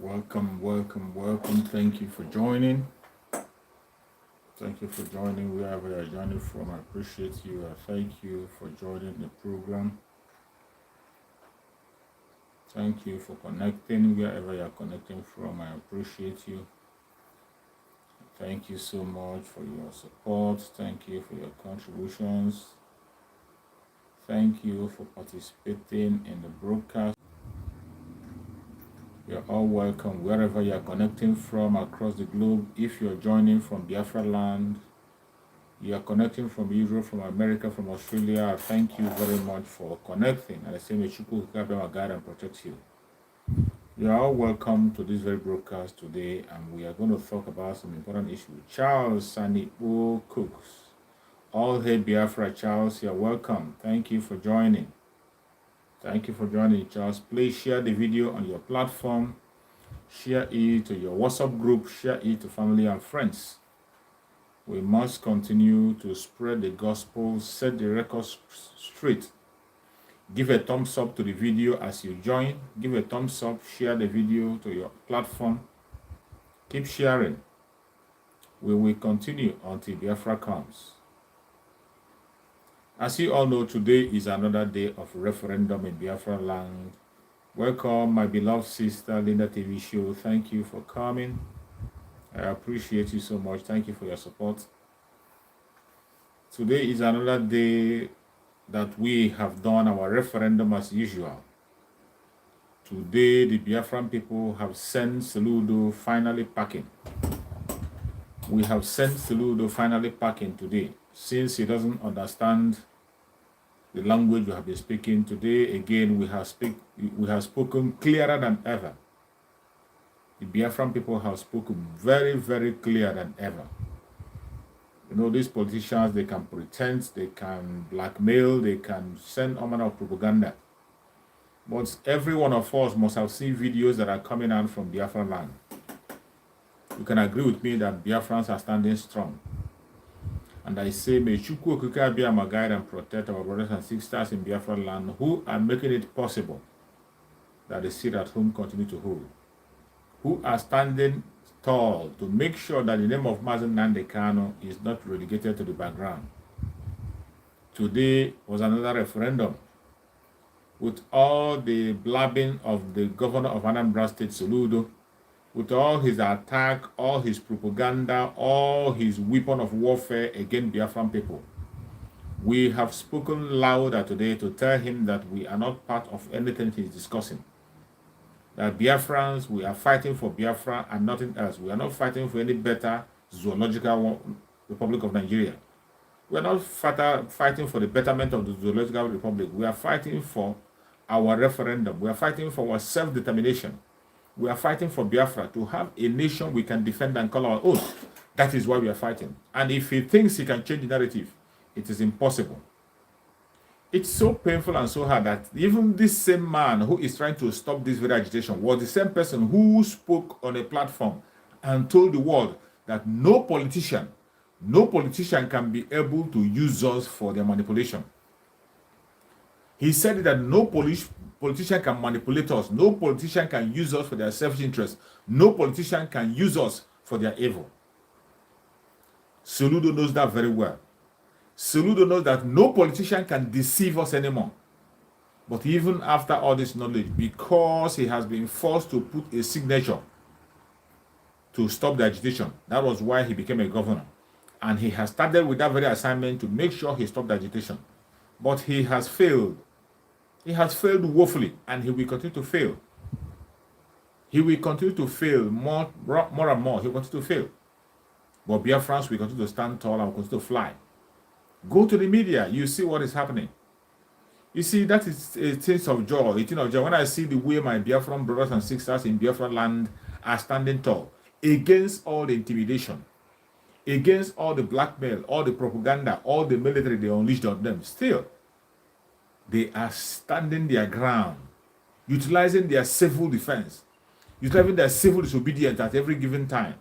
Welcome. Thank you for joining. Thank you for joining wherever you're joining from. I appreciate you. I thank you for joining the program. Thank you for connecting wherever you're connecting from. I appreciate you. Thank you so much for your support. Thank you for your contributions. Thank you for participating in the broadcast. You're all welcome wherever you're connecting from across the globe. If you're joining from Biafra land, you are connecting from Europe, from America, from Australia, thank you very much for connecting. And I say, may Chukwu guide and protect you. You are all welcome to this very broadcast today, and we are going to talk about some important issues. Charles Sanipo Cooks. All hail Biafra, Charles. You're welcome. Thank you for joining. Thank you for joining, Charles. Please share the video on your platform. Share it to your WhatsApp group. Share it to family and friends. We must continue to spread the gospel, set the record straight. Give a thumbs up to the video as you join. Give a thumbs up. Share the video to your platform. Keep sharing. We will continue until Biafra comes. As you all know, today is another day of referendum in Biafra land. Welcome, my beloved sister, Linda TV show. Thank you for coming. I appreciate you so much. Thank you for your support. Today is another day that we have done our referendum as usual. Today, the Biafran people have sent Soludo finally packing. We have sent Soludo finally packing today. Since he doesn't understand the language we have been speaking today, again, we have spoken clearer than ever. The Biafran people have spoken very, very clear than ever. You know, these politicians, they can pretend, they can blackmail, they can send all manner of propaganda. But every one of us must have seen videos that are coming out from Biafran land. You can agree with me that Biafrans are standing strong. And I say, may Chukwu Okike be our guide and protect our brothers and sisters in Biafra land who are making it possible that the seat at home continue to hold. Who are standing tall to make sure that the name of Mazen Nnamdi Kanu is not relegated to the background. Today was another referendum. With all the blabbing of the governor of Anambra State, Soludo, with all his attack, all his propaganda, all his weapon of warfare against Biafran people, we have spoken louder today to tell him that we are not part of anything he's discussing. That Biafrans, we are fighting for Biafra and nothing else. We are not fighting for any better zoological Republic of Nigeria. We are not fighting for the betterment of the zoological republic. We are fighting for our referendum. We are fighting for our self-determination. We are fighting for Biafra to have a nation we can defend and call our own. That is why we are fighting. And if he thinks he can change the narrative, it is impossible. It's so painful and so hard that even this same man who is trying to stop this very agitation was the same person who spoke on a platform and told the world that no politician can be able to use us for their manipulation. He said that no politician can manipulate us. No politician can use us for their selfish interest. No politician can use us for their evil. Soludo knows that very well. Soludo knows that no politician can deceive us anymore. But even after all this knowledge, because he has been forced to put a signature to stop the agitation, that was why he became a governor. And he has started with that very assignment to make sure he stopped the agitation. But he has failed. He has failed woefully, and he will continue to fail. He will continue to fail more and more. He will continue to fail. But Biafrans will continue to stand tall and will continue to fly. Go to the media, you see what is happening. You see, that is a thing of joy. A thing of joy. When I see the way my Biafran brothers and sisters in Biafra land are standing tall against all the intimidation, against all the blackmail, all the propaganda, all the military they unleashed on them, still, they are standing their ground, utilizing their civil defense, utilizing their civil disobedience at every given time.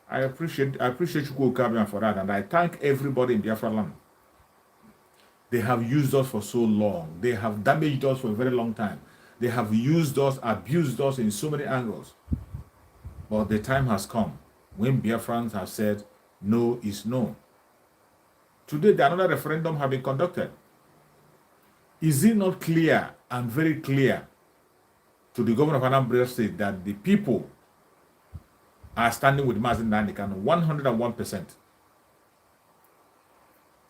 I appreciate Chukwu Okike for that, and I thank everybody in Biafra land. They have used us for so long. They have damaged us for a very long time. They have used us, abused us in so many angles. But the time has come when Biafrans have said, no is no. Today, another referendum has been conducted. Is it not clear and very clear to the governor of Anambra State that the people are standing with Mazi Nnamdi Kanu 101%?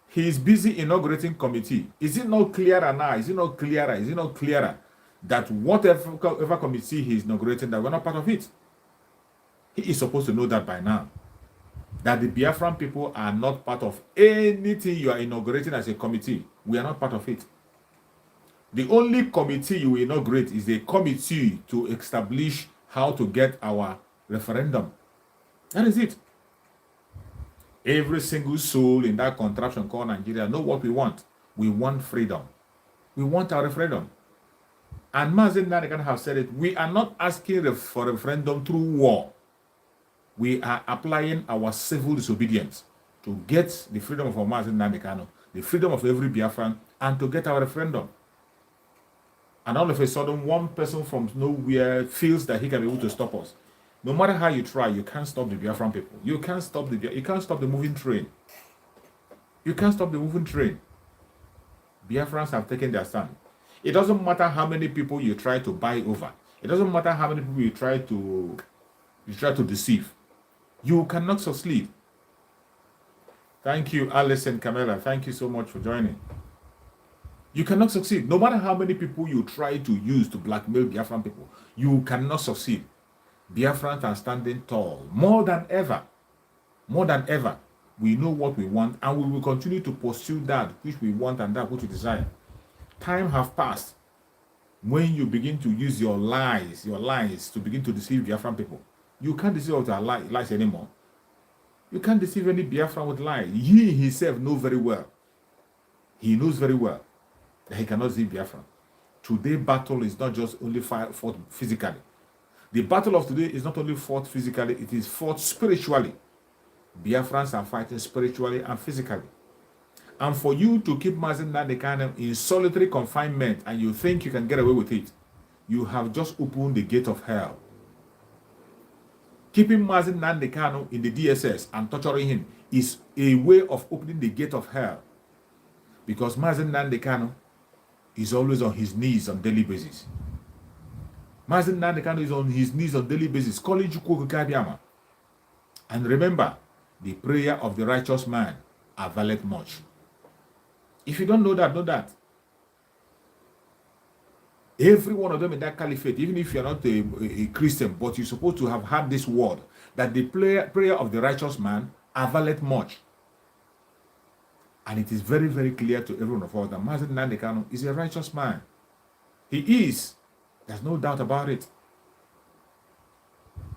He is busy inaugurating committee. Is it not clearer now? Is it not clearer? Is it not clearer that whatever committee he is inaugurating, that we're not part of it? He is supposed to know that by now. That the Biafran people are not part of anything you are inaugurating as a committee. We are not part of it. The only committee you will inaugurate is a committee to establish how to get our referendum. That is it. Every single soul in that contraption called Nigeria know what we want. We want freedom. We want our referendum. And Mazi Nnamdi Kanu have said it. We are not asking for a referendum through war. We are applying our civil disobedience to get the freedom of our Mazi Nnamdi Kanu, the freedom of every Biafran, and to get our referendum. And all of a sudden, one person from nowhere feels that he can be able to stop us. No matter how you try, you can't stop the Biafran people. You can't stop the moving train. You can't stop the moving train. Biafrans have taken their stand. It doesn't matter how many people you try to buy over. It doesn't matter how many people you try to deceive. You cannot succeed. Thank you, Alice and Camilla. Thank you so much for joining. You cannot succeed. No matter how many people you try to use to blackmail Biafran people, you cannot succeed. Biafrans are standing tall. More than ever. More than ever. We know what we want, and we will continue to pursue that which we want and that which we desire. Time has passed when you begin to use your lies to begin to deceive Biafran people. You can't deceive with lies anymore. You can't deceive any Biafran with lies. He himself knows very well. He knows very well that he cannot deceive Biafran. Today's battle is not just only fought physically. The battle of today is not only fought physically, it is fought spiritually. Biafrans are fighting spiritually and physically. And for you to keep Mazi Nnamdi Kanu in solitary confinement and you think you can get away with it, you have just opened the gate of hell. Keeping Mazi Nnamdi Kanu in the DSS and torturing him is a way of opening the gate of hell. Because Mazi Nnamdi Kanu is always on his knees on daily basis. Mazi Nnamdi Kanu is on his knees on daily basis, calling Chukwu Kabiama. And remember, the prayer of the righteous man availeth much. If you don't know that, know that. Every one of them in that caliphate, even if you're not a Christian, but you're supposed to have had this word, that the prayer of the righteous man availeth much. And it is very, very clear to every one of us that Mazi Nnamdi Kanu is a righteous man. He is. There's no doubt about it.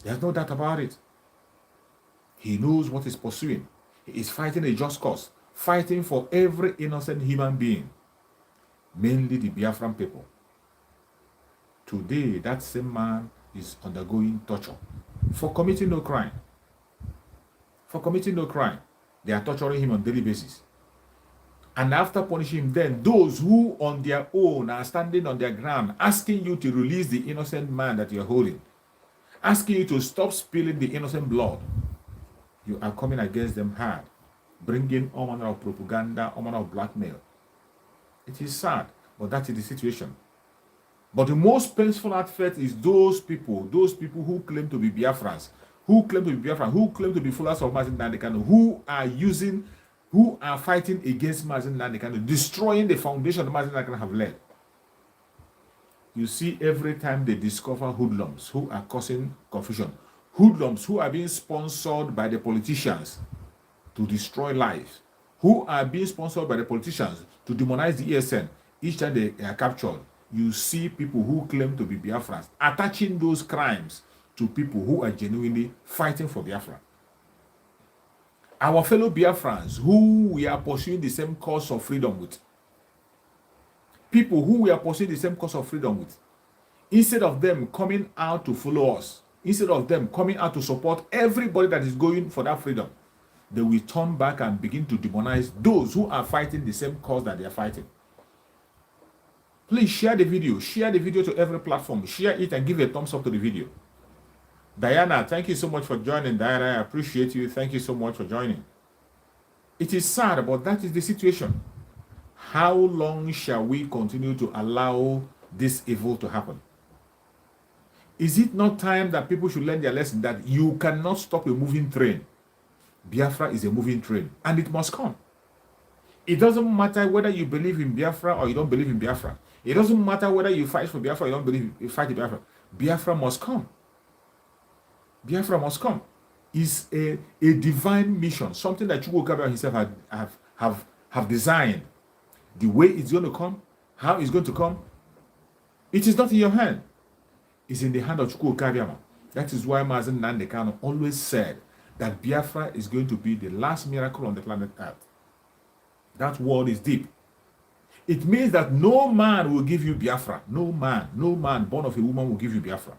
There's no doubt about it. He knows what he's pursuing. He is fighting a just cause, fighting for every innocent human being, mainly the Biafran people. Today, that same man is undergoing torture for committing no crime. For committing no crime. They are torturing him on a daily basis. And after punishing him, then those who on their own are standing on their ground, asking you to release the innocent man that you're holding, asking you to stop spilling the innocent blood, you are coming against them hard, bringing all manner of propaganda, all manner of blackmail. It is sad, but that is the situation. But the most painful aspect is those people who claim to be Biafrans, who claim to be followers of Mazi Nnamdi Kanu, who are fighting against Mazi Nnamdi Kanu, destroying the foundation Mazi Nnamdi Kanu have led. You see, every time they discover hoodlums who are causing confusion, hoodlums who are being sponsored by the politicians to destroy lives, who are being sponsored by the politicians to demonize the ESN, each time they are captured, you see people who claim to be Biafrans attaching those crimes to people who are genuinely fighting for Biafra. Our fellow Biafrans who we are pursuing the same cause of freedom with, people who we are pursuing the same cause of freedom with, instead of them coming out to follow us, instead of them coming out to support everybody that is going for that freedom, they will turn back and begin to demonize those who are fighting the same cause that they are fighting. Please share the video. Share the video to every platform. Share it and give a thumbs up to the video. Diana, thank you so much for joining. Diana, I appreciate you. Thank you so much for joining. It is sad, but that is the situation. How long shall we continue to allow this evil to happen? Is it not time that people should learn their lesson that you cannot stop a moving train? Biafra is a moving train, and it must come. It doesn't matter whether you believe in Biafra or you don't believe in Biafra. It doesn't matter whether you fight for Biafra or you don't believe you fight in Biafra. Biafra must come. Biafra must come. It's a divine mission, something that Chukwuka himself have designed. The way it's going to come, how it's going to come, it is not in your hand. It's in the hand of Chukwuka. That is why Mazen Nandekano always said that Biafra is going to be the last miracle on the planet Earth. That word is deep. It means that no man will give you Biafra. No man born of a woman will give you Biafra.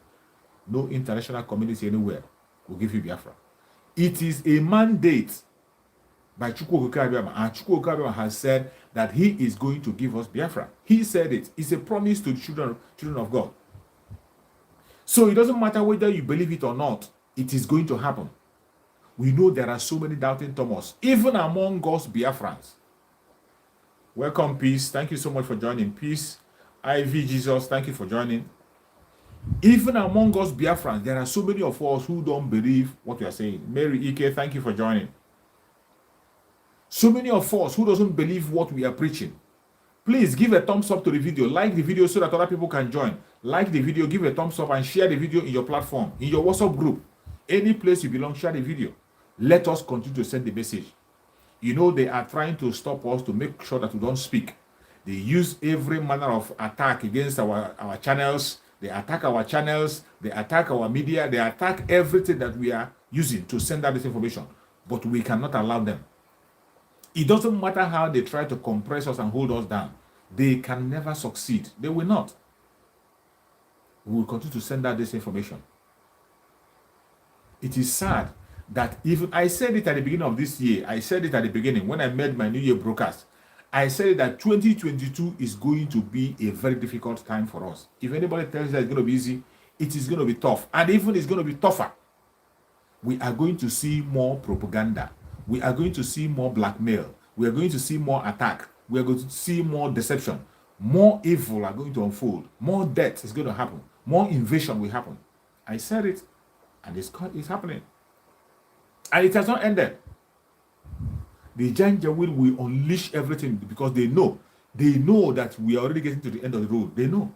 No international community anywhere will give you Biafra. It is a mandate by Chukwuka Abiyama, and Chukwuka Abiyama has said that he is going to give us Biafra. He said it. It's a promise to the children of God. So it doesn't matter whether you believe it or not, it is going to happen. We know there are so many doubting Thomas, even among us Biafrans. Welcome, Peace. Thank you so much for joining. Peace. IV Jesus, thank you for joining. Even among us Biafrans, there are so many of us who don't believe what we are saying. Mary Ike, thank you for joining. So many of us who doesn't believe what we are preaching. Please give a thumbs up to the video. Like the video so that other people can join. Like the video, give a thumbs up, and share the video in your platform, in your WhatsApp group. Any place you belong, share the video. Let us continue to send the message. You know, they are trying to stop us to make sure that we don't speak. They use every manner of attack against our channels. They attack our channels. They attack our media. They attack everything that we are using to send out this information. But we cannot allow them. It doesn't matter how they try to compress us and hold us down. They can never succeed. They will not. We will continue to send out this information. It is sad that even I said it at the beginning of this year. I said it at the beginning when I made my New Year broadcast. I said that 2022 is going to be a very difficult time for us. If anybody tells you that it's going to be easy, it is going to be tough. And even it's going to be tougher. We are going to see more propaganda. We are going to see more blackmail. We are going to see more attack. We are going to see more deception. More evil are going to unfold. More death is going to happen. More invasion will happen. I said it, and it's happening. And it has not ended. The Janjaweed will unleash everything because they know that we are already getting to the end of the road. They know.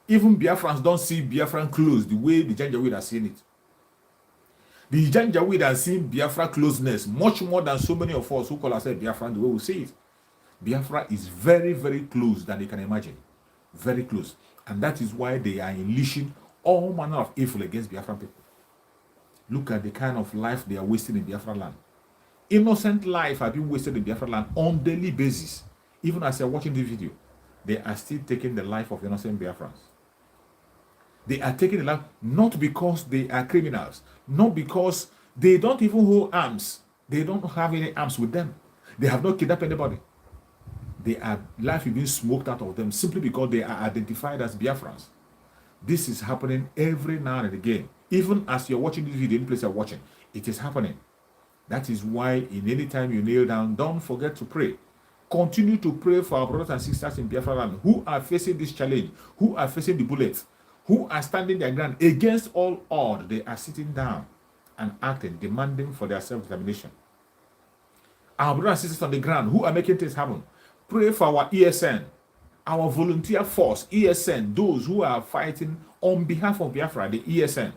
Even Biafrans don't see Biafran close the way the Janjaweed are seeing it. The Janjaweed are seeing Biafra closeness much more than so many of us who call ourselves Biafran the way we see it. Biafra is very, very close than they can imagine. Very close. And that is why they are unleashing all manner of evil against Biafran people. Look at the kind of life they are wasting in Biafra land. Innocent life are being wasted in Biafra land on daily basis. Even as you're watching this video, they are still taking the life of innocent Biafrans. They are taking the life not because they are criminals, not because they don't even hold arms. They don't have any arms with them. They have not kidnapped anybody. Life is being smoked out of them simply because they are identified as Biafrans. This is happening every now and again. Even as you're watching this video, any place you're watching, it is happening. That is why in any time you kneel down, don't forget to pray. Continue to pray for our brothers and sisters in Biafra land who are facing this challenge, who are facing the bullets, who are standing their ground against all odds. They are sitting down and acting, demanding for their self-determination. Our brothers and sisters on the ground who are making things happen. Pray for our ESN, our volunteer force, ESN, those who are fighting on behalf of Biafra, the ESN.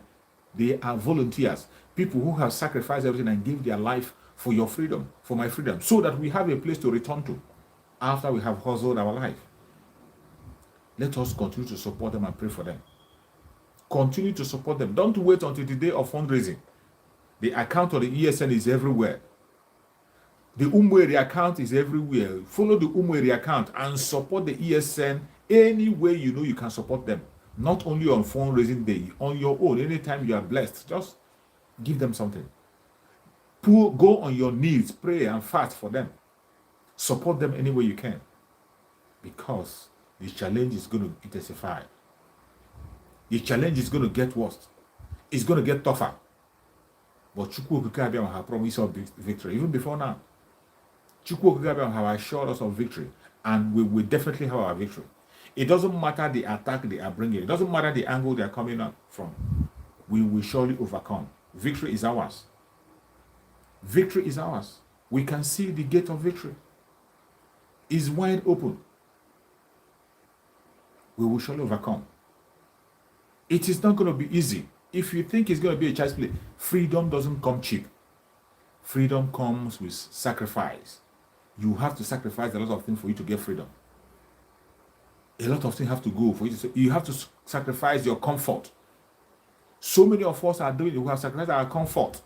They are volunteers, people who have sacrificed everything and give their life for your freedom, for my freedom, so that we have a place to return to after we have hustled our life. Let us continue to support them and pray for them. Continue to support them. Don't wait until the day of fundraising. The account of the ESN is everywhere. The Umweri account is everywhere. Follow the Umweri account and support the ESN any way you know you can support them. Not only on fundraising day, on your own. Anytime you are blessed, just give them something. Go on your knees, pray and fast for them. Support them any way you can. Because the challenge is going to intensify. The challenge is going to get worse. It's going to get tougher. But Chukwu Okike Abiama has promised us victory. Even before now, Chukwu Okike Abiama has assured us of victory. And we will definitely have our victory. It doesn't matter the attack they are bringing. It doesn't matter the angle they are coming up from. We will surely overcome. Victory is ours. Victory is ours. We can see the gate of victory. It's wide open. We will surely overcome. It is not going to be easy. If you think it's going to be a child's play, freedom doesn't come cheap. Freedom comes with sacrifice. You have to sacrifice a lot of things for you to get freedom. A lot of things have to go for you. You have to sacrifice your comfort. So many of us are doing it. We have sacrificed our comfort.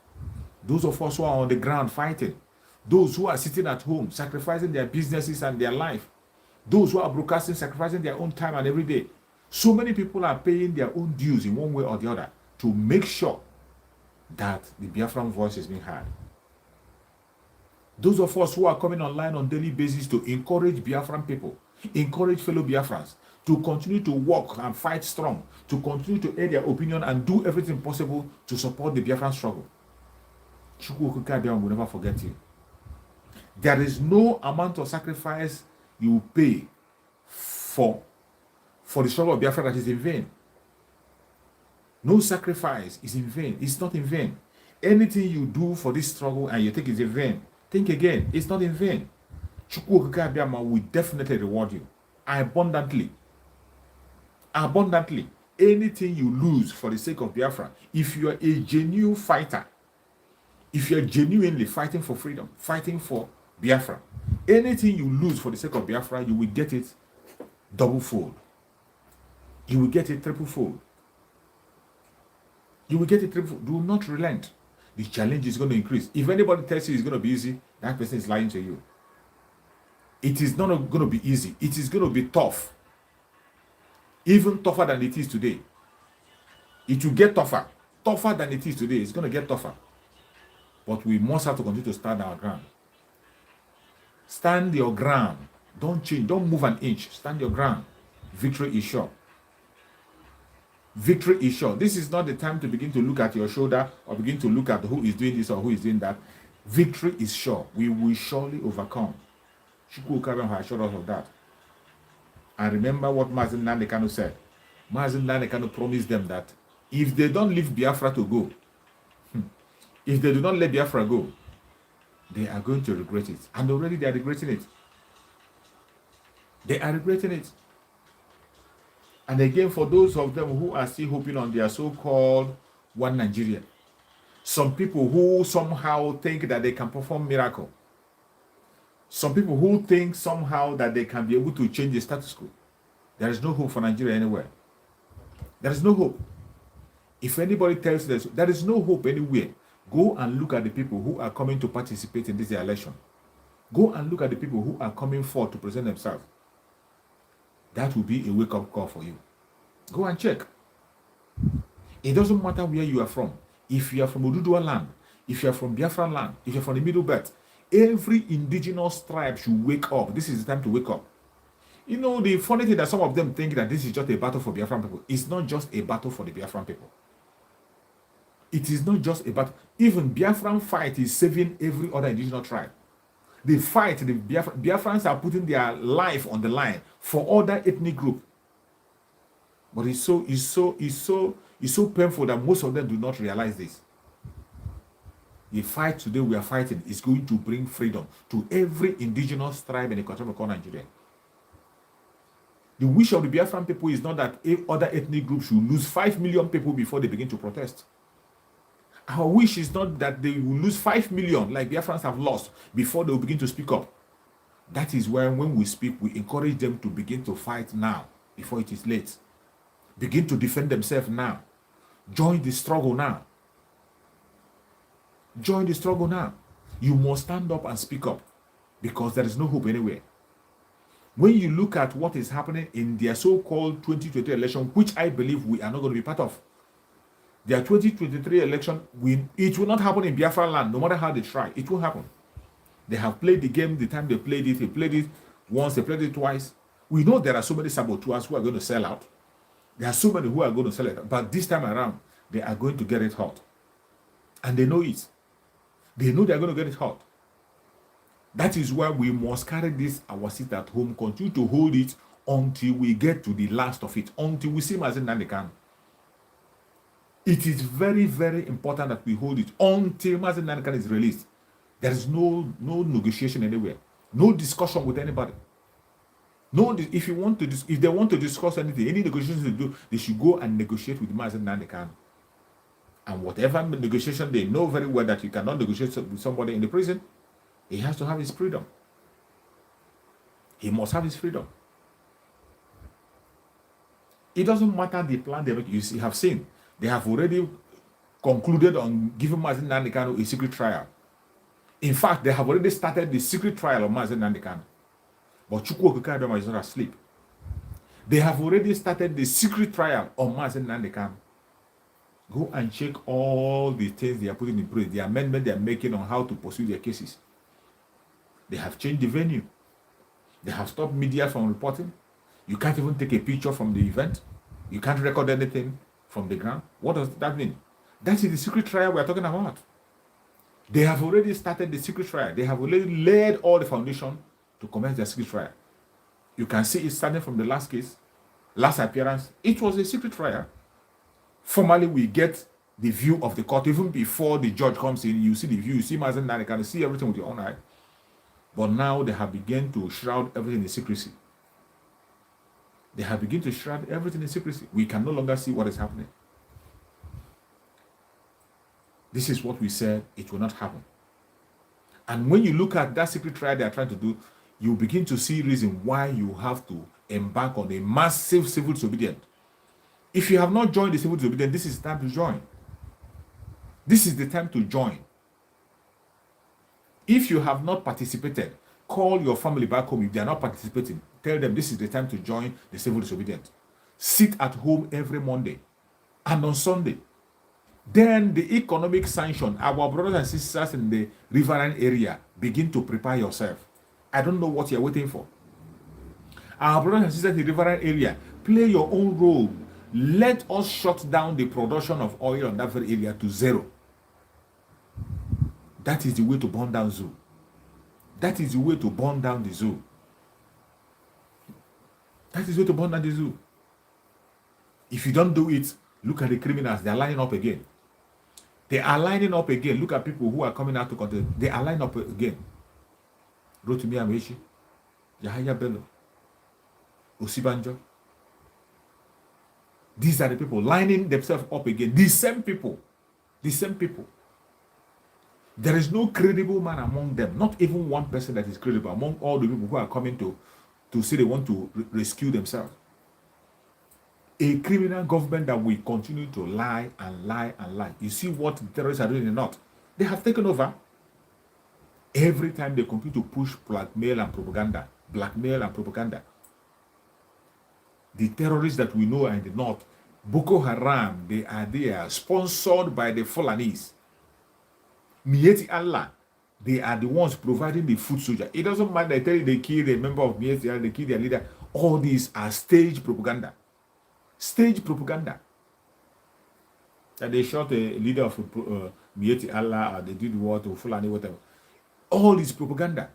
Those of us who are on the ground fighting. Those who are sitting at home, sacrificing their businesses and their life. Those who are broadcasting, sacrificing their own time and every day. So many people are paying their own dues in one way or the other to make sure that the Biafran voice is being heard. Those of us who are coming online on a daily basis to encourage Biafran people, encourage fellow Biafrans to continue to work and fight strong, to continue to air their opinion and do everything possible to support the Biafran struggle. Chukwu Okike Abiama will never forget you. There is no amount of sacrifice you pay for the struggle of Biafra that is in vain. No sacrifice is in vain. It's not in vain. Anything you do for this struggle and you think it's in vain, think again. It's not in vain. Chukwu Okike Abiama will definitely reward you abundantly. Abundantly. Anything you lose for the sake of Biafra, if you are a genuine fighter, if you are genuinely fighting for freedom, fighting for Biafra, anything you lose for the sake of Biafra, you will get it double fold. You will get it triple fold. You will get it triple fold. Do not relent. The challenge is going to increase. If anybody tells you it's going to be easy, that person is lying to you. It is not going to be easy. It is going to be tough. Even tougher than it is today. It will get tougher. Tougher than it is today. It's going to get tougher. But we must have to continue to stand our ground. Stand your ground. Don't change. Don't move an inch. Stand your ground. Victory is sure. Victory is sure. This is not the time to begin to look at your shoulder or begin to look at who is doing this or who is doing that. Victory is sure. We will surely overcome. Chukwu Okike Abiama has assured us of that. And remember what Mazi Nnamdi Kanu said. Mazi Nnamdi Kanu promised them that if they don't leave Biafra to go, if they do not let Biafra go, they are going to regret it. And already they are regretting it. They are regretting it. And again, for those of them who are still hoping on their so-called one Nigeria, some people who somehow think that they can perform miracle, some people who think somehow that they can be able to change the status quo, there is no hope for Nigeria anywhere. There is no hope. If anybody tells you this, there is no hope anywhere, go and look at the people who are coming to participate in this election. Go and look at the people who are coming forward to present themselves. That will be a wake-up call for you. Go and check. It doesn't matter where you are from. If you are from Oduduwa land, if you are from Biafra land, if you are from the Middle Belt, every indigenous tribe should wake up. This is the time to wake up. You know, the funny thing that some of them think that this is just a battle for Biafran people. It's not just a battle for the Biafran people. It is not just a battle. Even Biafran fight is saving every other indigenous tribe. They fight, the Biafrans are putting their life on the line for other ethnic group. But it's so painful that most of them do not realize this. The fight today we are fighting is going to bring freedom to every indigenous tribe in the country called Nigeria. The wish of the Biafran people is not that other ethnic groups should lose 5 million people before they begin to protest. Our wish is not that they will lose 5 million like Biafrans have lost before they will begin to speak up. That is why when we speak, we encourage them to begin to fight now before it is late. Begin to defend themselves now. Join the struggle now. Join the struggle now. You must stand up and speak up because there is no hope anywhere. When you look at what is happening in their so-called 2023 election, which I believe we are not going to be part of, their 2023 election, it will not happen in Biafra land, no matter how they try. It won't happen. They have played the game the time they played it. They played it once, they played it twice. We know there are so many saboteurs who are going to sell out. There are so many who are going to sell it. But this time around, they are going to get it hot. And they know it. They know they are going to get it hot. That is why we must carry this, our seat at home, continue to hold it until we get to the last of it, until we see Mazen Nnamdi Kanu. It is very, very important that we hold it until Mazen Nnamdi Kanu is released. There is no negotiation anywhere, no discussion with anybody. No, if they want to discuss anything, any negotiations to do, they should go and negotiate with Mazen Nnamdi Kanu. And whatever negotiation, they know very well that you cannot negotiate with somebody in the prison. He has to have his freedom. He must have his freedom. It doesn't matter the plan they make. You have seen, they have already concluded on giving Mazen Nnamdi Kanu a secret trial. In fact, they have already started the secret trial of Mazen Nnamdi Kanu. But Chukwu Okike Abịama is not asleep. They have already started the secret trial on Mazen Nnamdi Kanu. Go and check all the things they are putting in place, the amendment they are making on how to pursue their cases. They have changed the venue. They have stopped media from reporting. You can't even take a picture from the event. You can't record anything from the ground. What does that mean? That is the secret trial we are talking about. They have already started the secret trial. They have already laid all the foundation to commence their secret trial. You can see it starting from the last case, last appearance. It was a secret trial. Formally, we get the view of the court. Even before the judge comes in, you see the view, you see Mazen Nnamdi Kanu, see everything with your own eye. But now they have begun to shroud everything in secrecy. They have begun to shroud everything in secrecy. We can no longer see what is happening. This is what we said, it will not happen. And when you look at that secret trial they are trying to do, you begin to see reason why you have to embark on a massive civil disobedience. If you have not joined the civil disobedience, this is the time to join. This is the time to join. If you have not participated, call your family back home. If they are not participating, tell them this is the time to join the civil disobedience. Sit at home every Monday and on Sunday. Then the economic sanction, our brothers and sisters in the riverine area, begin to prepare yourself. I don't know what you're waiting for. Our brothers and sisters in the riverine area, play your own role. Let us shut down the production of oil on that very area to zero. That is the way to burn down zoo. That is the way to burn down the zoo. That is the way to burn down the zoo. If you don't do it, look at the criminals. They are lining up again. They are lining up again. Look at people who are coming out to contest. They are lining up again. Rotimi Amaechi, Yahaya Bello, Osibanjo. These are the people lining themselves up again. The same people. The same people. There is no credible man among them. Not even one person that is credible among all the people who are coming to say they want to rescue themselves. A criminal government that will continue to lie and lie and lie. You see what the terrorists are doing in the north? They have taken over. Every time they continue to push blackmail and propaganda. Blackmail and propaganda. The terrorists that we know are in the north, Boko Haram, they are there, sponsored by the Fulanis. Miyetti Allah, they are the ones providing the food soldier. It doesn't matter, they tell you they kill a member of Miyetti Allah, they kill their leader. All these are stage propaganda. Stage propaganda. That they shot a leader of Miyetti Allah, or they did what, or Fulani, whatever. All this propaganda.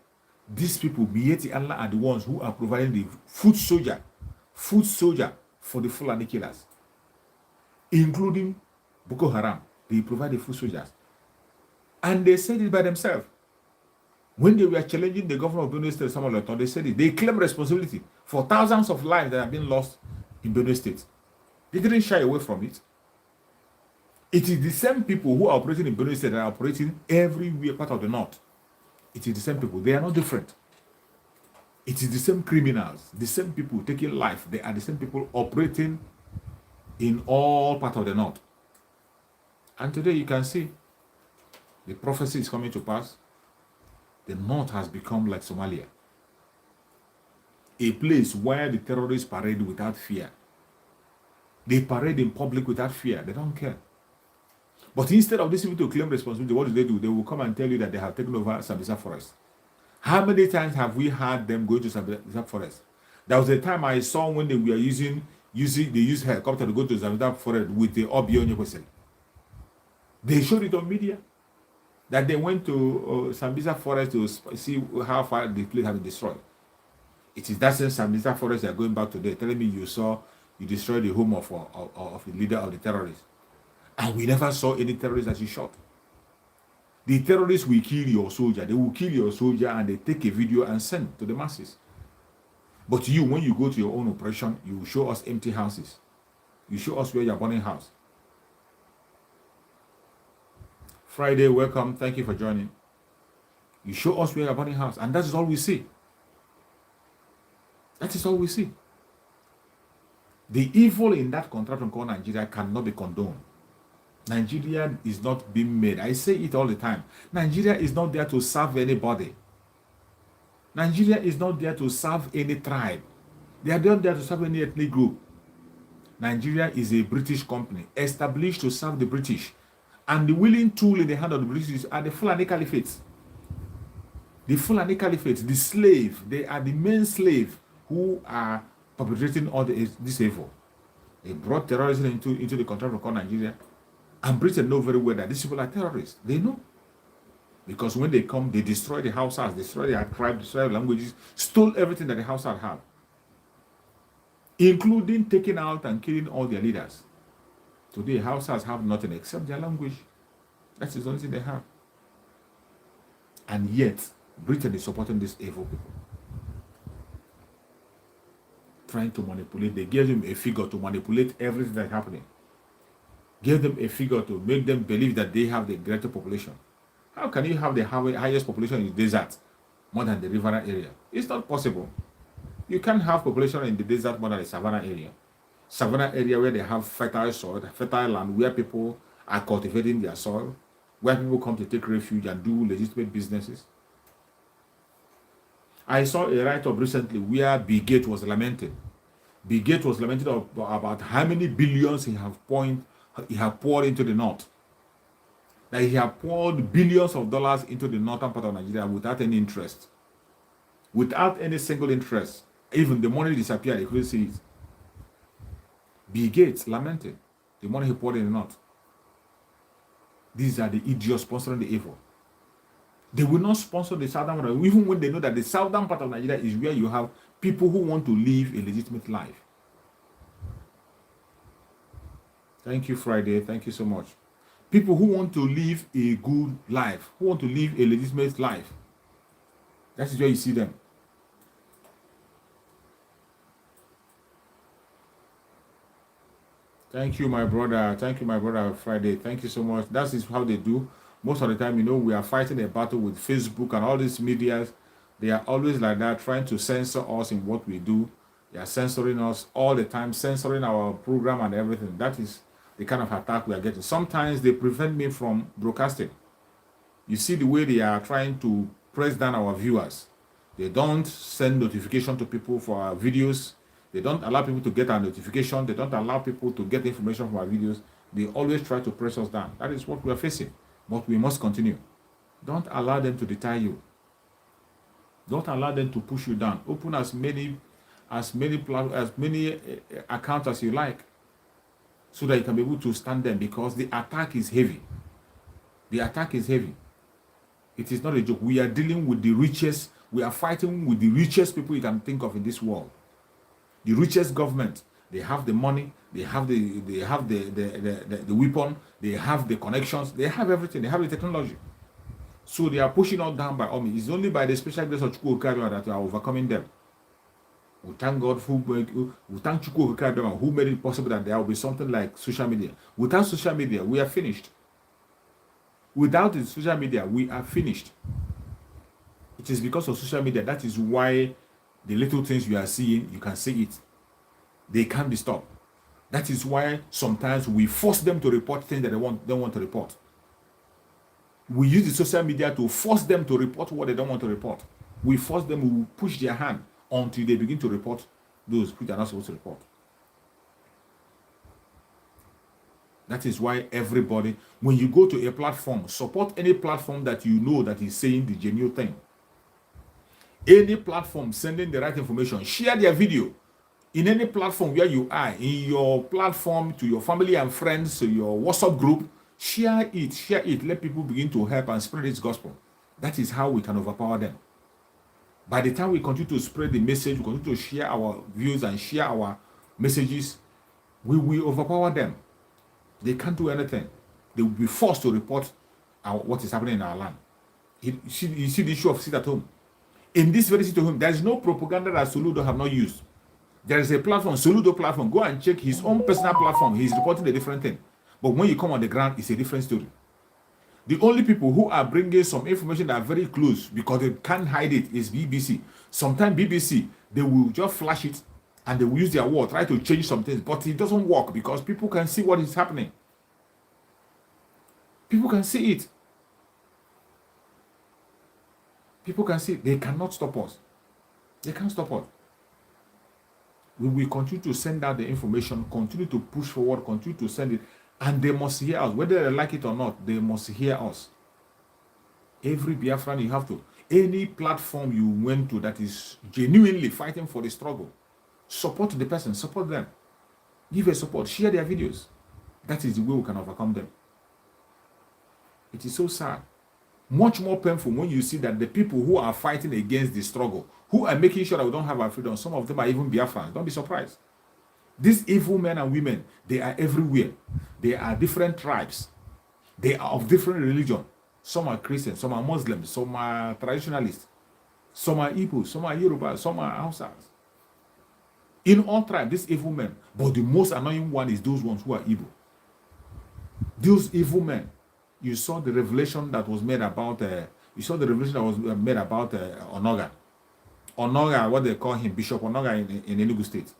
These people, Miyetti Allah, are the ones who are providing the food soldier for the Fulani killers, including Boko Haram. They provide the food soldiers. And they said it by themselves. When they were challenging the governor of Benue State, Samuel Otom, they said it. They claim responsibility for thousands of lives that have been lost in Benue State. They didn't shy away from it. It is the same people who are operating in Benue State that are operating everywhere part of the north. It is the same people. They are not different. It is the same criminals, the same people taking life. They are the same people operating in all parts of the north. And today you can see the prophecy is coming to pass. The north has become like Somalia, a place where the terrorists parade without fear. They parade in public without fear. They don't care. But instead of these people to claim responsibility, what do? They will come and tell you that they have taken over Sambisa Forest. How many times have we heard them go to Sambisa Forest? There was a time I saw when they were they used helicopter to go to Zambian forest with the Obi. They showed it on media that they went to Sambisa forest to see how far the place had been destroyed. It is that same Sambisa forest they are going back today, telling me you destroyed the home of the leader of the terrorists. And we never saw any terrorists that you shot. The terrorists will kill your soldier. They will kill your soldier and they take a video and send to the masses. But you, when you go to your own operation, you show us empty houses. You show us where you're burning house. Friday, welcome. Thank you for joining. You show us where you're burning house. And that is all we see. That is all we see. The evil in that contraption called Nigeria cannot be condoned. Nigeria is not being made. I say it all the time. Nigeria is not there to serve anybody. Nigeria is not there to serve any tribe. They are not there to serve any ethnic group. Nigeria is a British company established to serve the British. And the willing tool in the hand of the British are the Fulani Caliphate. The Fulani Caliphate, the slave, they are the main slave who are perpetrating all this evil. They brought terrorism into the country called Nigeria. And Britain know very well that these people are terrorists. They know. Because when they come, they destroy the houses, destroy their tribe, destroy their languages, stole everything that the houses have, including taking out and killing all their leaders. Today, houses have nothing except their language. That's the only thing they have. And yet, Britain is supporting these evil people. Trying to manipulate. They gave them a figure to manipulate everything that's happening. Give them a figure to make them believe that they have the greater population. How can you have the highest population in the desert more than the river area? It's not possible. You can't have population in the desert more than the savannah area. Savannah area where they have fertile soil, fertile land, where people are cultivating their soil, where people come to take refuge and do legitimate businesses. I saw a write-up recently where Bill Gates was lamenting. Bill Gates was lamenting about how many billions he have poured into the north. That he have poured billions of dollars into the northern part of Nigeria without any interest. Without any single interest. Even the money disappeared, they couldn't see it. Bill Gates lamented the money he poured in the north. These are the idiots sponsoring the evil. They will not sponsor the southern part, even when they know that the southern part of Nigeria is where you have people who want to live a legitimate life. Thank you, Friday. Thank you so much. People who want to live a good life, who want to live a legitimate life. That is where you see them. Thank you, my brother. Thank you, my brother, Friday. Thank you so much. That is how they do. Most of the time, we are fighting a battle with Facebook and all these medias. They are always like that, trying to censor us in what we do. They are censoring us all the time, censoring our program and everything. That is the kind of attack we are getting. Sometimes they prevent me from broadcasting. You see the way they are trying to press down our viewers. They don't send notification to people for our videos. They don't allow people to get our notification. They don't allow people to get information from our videos. They always try to press us down. That is what we are facing. But we must continue. Don't allow them to deter you. Don't allow them to push you down. Open as many accounts as you like, so that you can be able to stand them, because the attack is heavy. The attack is heavy. It is not a joke. We are dealing with the richest. We are fighting with the richest people you can think of in this world. The richest government. They have the money. They have the weapon. They have the connections. They have everything. They have the technology. So they are pushing us down by all means. It's only by the special grace of Chukwu Okabia that we are overcoming them. We thank God we thank Chukwu Okabia who made it possible that there will be something like social media. Without social media, we are finished. Without the social media, we are finished. It is because of social media. That is why the little things you are seeing, you can see it. They can't be stopped. That is why sometimes we force them to report things that they don't want to report. We use the social media to force them to report what they don't want to report. We force them, we push their hand until they begin to report those which are not supposed to report. That is why everybody, when you go to a platform, support any platform that you know that is saying the genuine thing. Any platform sending the right information, share their video. In any platform where you are, in your platform, to your family and friends, to your WhatsApp group, share it. Let people begin to help and spread its gospel. That is how we can overpower them. By the time we continue to spread the message, we continue to share our views and share our messages, we will overpower them. They can't do anything. They will be forced to report what is happening in our land. You see the issue of sit at home. In this very sit at home, there is no propaganda that Soludo have not used. There is a platform, Soludo platform. Go and check his own personal platform. He's reporting a different thing. But when you come on the ground, it's a different story. The only people who are bringing some information that are very close because they can't hide it is BBC. Sometimes BBC, they will just flash it and they will use their word, try to change some things, but it doesn't work because people can see what is happening. People can see it. People can see it. They cannot stop us. They can't stop us. We will continue to send out the information, continue to push forward, continue to send it, and they must hear us. Whether they like it or not, they must hear us. Every Biafran you have to. Any platform you went to that is genuinely fighting for the struggle, support the person, support them. Give a support, share their videos. That is the way we can overcome them. It is so sad. Much more painful when you see that the people who are fighting against the struggle, who are making sure that we don't have our freedom, some of them are even Biafrans. Don't be surprised. These evil men and women, they are everywhere. They are different tribes. They are of different religion. Some are Christians, some are Muslims, some are traditionalists, some are Igbo, some are Yoruba, some are Hausas. In all tribes, these evil men. But the most annoying one is those ones who are evil. Those evil men. You saw the revelation that was made about. Onoga. Onoga, what they call him, Bishop Onoga in Enugu State.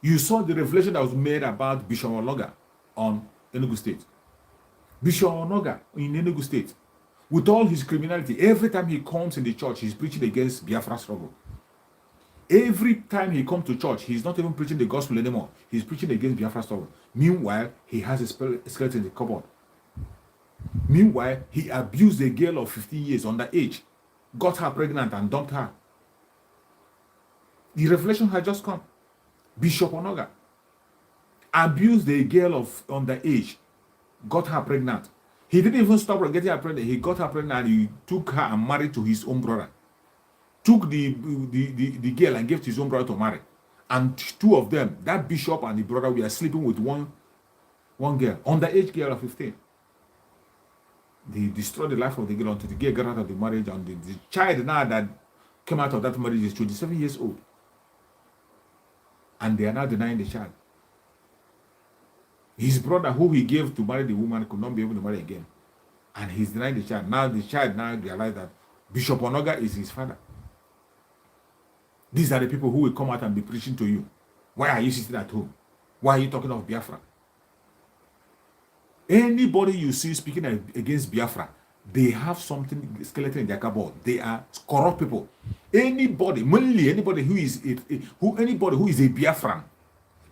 You saw the revelation that was made about Bishop Onoga on Enugu State. Bishop Onoga in Enugu State, with all his criminality, every time he comes in the church, he's preaching against Biafra struggle. Every time he comes to church, he's not even preaching the gospel anymore. He's preaching against Biafra struggle. Meanwhile, he has a skeleton in the cupboard. Meanwhile, he abused a girl of 15 years underage, got her pregnant and dumped her. The revelation had just come. Bishop Onoga abused a girl of underage, got her pregnant. He didn't even stop her getting her pregnant. He got her pregnant and he took her and married to his own brother. Took the girl and gave to his own brother to marry. And two of them, that bishop and the brother, were sleeping with one girl, underage girl of 15. They destroyed the life of the girl until the girl got out of the marriage, and the child now that came out of that marriage is 27 years old. And they are now denying the child. His brother, who he gave to marry the woman, could not be able to marry again. And he's denying the child. Now the child now realized that Bishop Onoga is his father. These are the people who will come out and be preaching to you. Why are you sitting at home? Why are you talking of Biafra? Anybody you see speaking against Biafra, they have something skeleton in their cupboard. They are corrupt people. Anybody, mainly anybody who is a Biafran,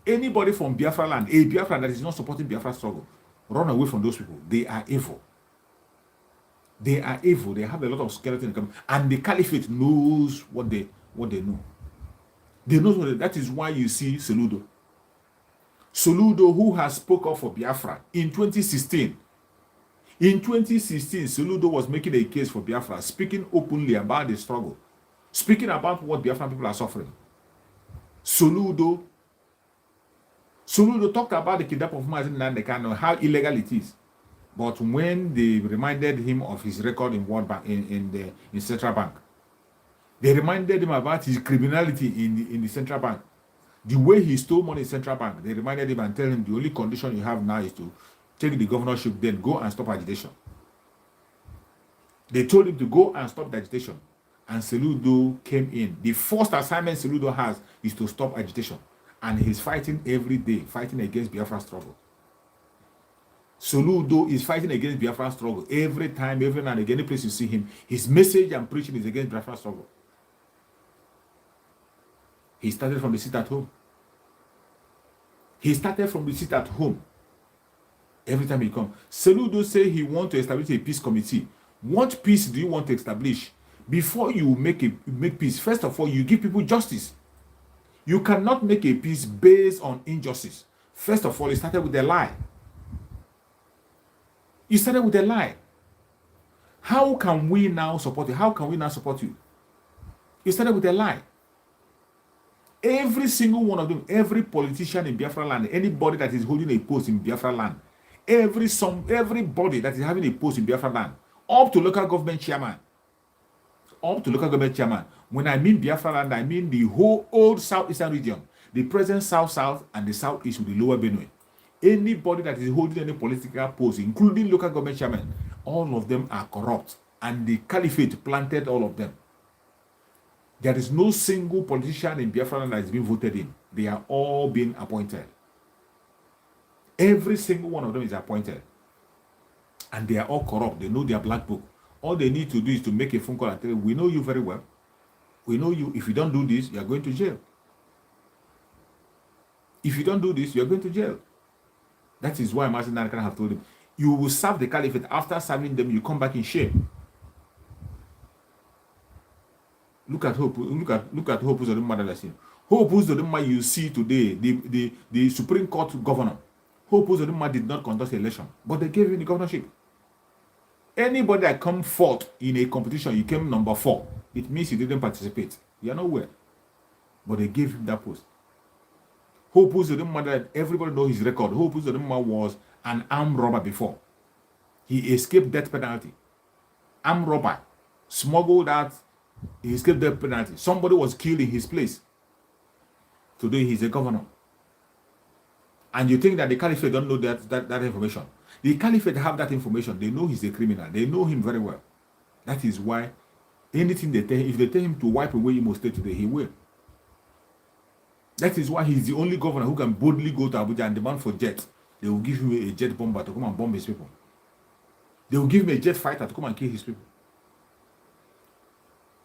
anybody from Biafra land, a Biafran that is not supporting Biafra struggle, run away from those people. They are evil. They are evil. They have a lot of skeleton in the cupboard, and the Caliphate knows what they know. They know what that is why you see Soludo. Soludo, who has spoke up for Biafra in 2016. In 2016, Soludo was making a case for Biafra, speaking openly about the struggle, speaking about what Biafran people are suffering. Soludo talked about the kidnapping of Mazen Nandekano, how illegal it is. But when they reminded him of his record in World Bank, in Central Bank, they reminded him about his criminality in the Central Bank. The way he stole money in Central Bank, they reminded him and tell him the only condition you have now is to take the governorship, then go and stop agitation. They told him to go and stop the agitation. And Soludo came in. The first assignment Soludo has is to stop agitation. And he's fighting every day, fighting against Biafra struggle. Soludo is fighting against Biafra struggle every time, every now and again, any place you see him. His message and preaching is against Biafra struggle. He started from the seat at home. He started from the seat at home. Every time he comes. Soludo say he wants to establish a peace committee. What peace do you want to establish? Before you make peace, first of all, you give people justice. You cannot make a peace based on injustice. First of all, it started with a lie. You started with a lie. How can we now support you? How can we now support you? You started with a lie. Every single one of them, every politician in Biafra land, anybody that is holding a post in Biafra land, everybody that is having a post in Biafra land, up to local government chairman, When I mean Biafra land, I mean the whole old southeastern region, the present south and the southeast with the lower Benue. Anybody that is holding any political post, including local government chairman, all of them are corrupt, and the Caliphate planted all of them. There is no single politician in Biafra land that is being voted in. They are all being appointed. Every single one of them is appointed. And they are all corrupt. They know their black book. All they need to do is to make a phone call and tell you, we know you very well. We know you. If you don't do this, you are going to jail. If you don't do this, you are going to jail. That is why Martin Nankan have told him, you will serve the Caliphate. After serving them, you come back in shame. Look at Hope. Look at Hope Uzodinma. Hope Uzodinma you see today, the Supreme Court governor. Hope Uzodinma did not conduct election, but they gave him the governorship. Anybody that come fourth in a competition, you came number 4. It means you didn't participate. You are nowhere. But they gave him that post. Hope Uzodinma, that everybody knows his record. Hope Uzodinma was an armed robber before. He escaped death penalty. Armed robber. Smuggled out. He escaped death penalty. Somebody was killed in his place. Today he's a governor. And you think that the Caliphate don't know that information. The Caliphate have that information. They know he's a criminal. They know him very well. That is why anything they tell him, if they tell him to wipe away Imo State today, he will. That is why he's the only governor who can boldly go to Abuja and demand for jet. They will give him a jet bomber to come and bomb his people. They will give him a jet fighter to come and kill his people.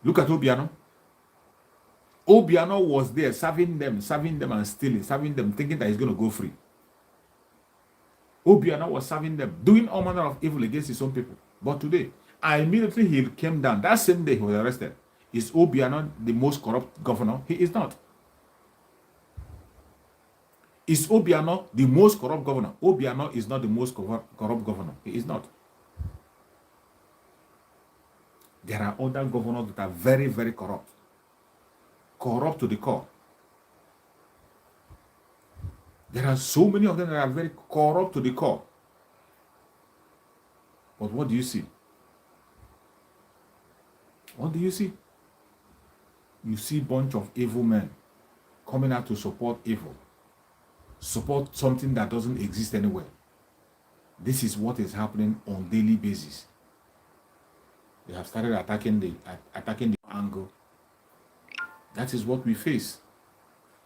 Look at Obiano. Obiano was there serving them and stealing, serving them, thinking that he's going to go free. Obiano was serving them, doing all manner of evil against his own people. But today, immediately he came down. That same day he was arrested. Is Obiano the most corrupt governor? He is not. Is Obiano the most corrupt governor? Obiano is not the most corrupt governor. He is not. There are other governors that are very, very corrupt. Corrupt to the core. There are so many of them that are very corrupt to the core. But what do you see? What do you see? You see a bunch of evil men coming out to support evil. Support something that doesn't exist anywhere. This is what is happening on a daily basis. They have started attacking the angle. That is what we face.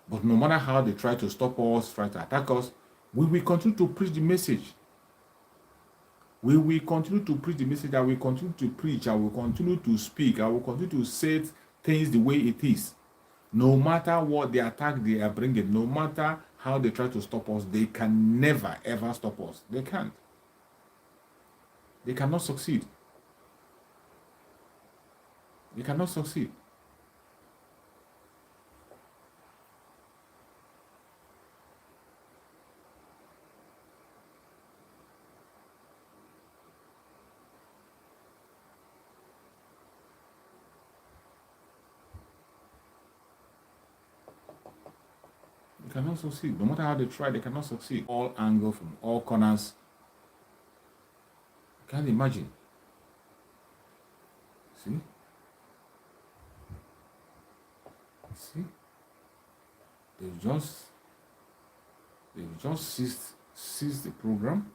But no matter how they try to stop us, try to attack us, we will continue to preach the message. We will continue to preach the message. I will continue to preach. I will continue to speak. I will continue to say things the way it is. No matter what the attack they are bringing, no matter how they try to stop us, they can never, ever stop us. They can't. They cannot succeed. They cannot succeed. They cannot succeed. No matter how they try, they cannot succeed. All angles from all corners. I can't imagine. See? See? They've just seized the program.